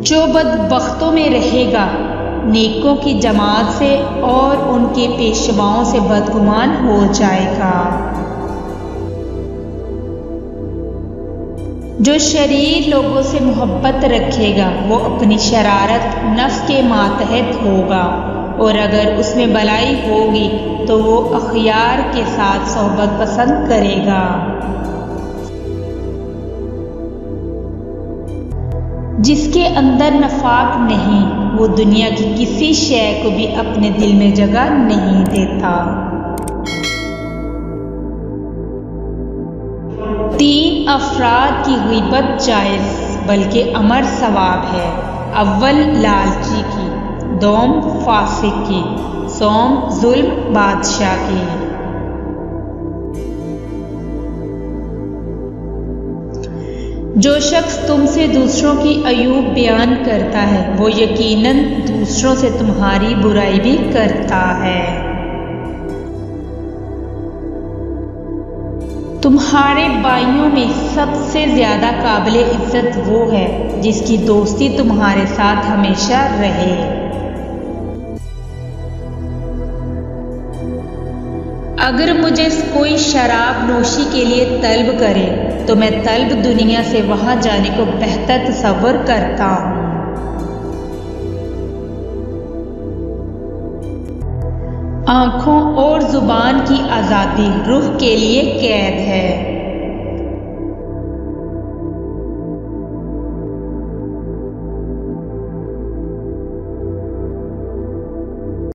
जो बदबख्तों में रहेगा नेकों की जमात से और उनके पेशवाओं से बदगुमान हो जाएगा। जो शरीर लोगों से मोहब्बत रखेगा वो अपनी शरारत नफ्स के मातहत होगा, और अगर उसमें भलाई होगी तो वो अखयार के साथ सोहबत पसंद करेगा। जिसके अंदर नफाक नहीं वो दुनिया की किसी शय को भी अपने दिल में जगह नहीं देता। 3 अफराद की ग़ीबत जायज़ बल्कि अमर सवाब है। अव्वल लालची की, दोम फासिक की, सोम जुल्म बादशाह की। जो शख्स तुमसे दूसरों की अयूब बयान करता है वो यकीनन दूसरों से तुम्हारी बुराई भी करता है। तुम्हारे भाइयों में सबसे ज्यादा काबिल इज्जत वो है जिसकी दोस्ती तुम्हारे साथ हमेशा रहे। अगर मुझे कोई शराब नोशी के लिए तलब करे तो मैं तलब दुनिया से वहां जाने को बेहतर तसव्वुर करता हूँ। आँखों और जुबान की आज़ादी रूह के लिए कैद है।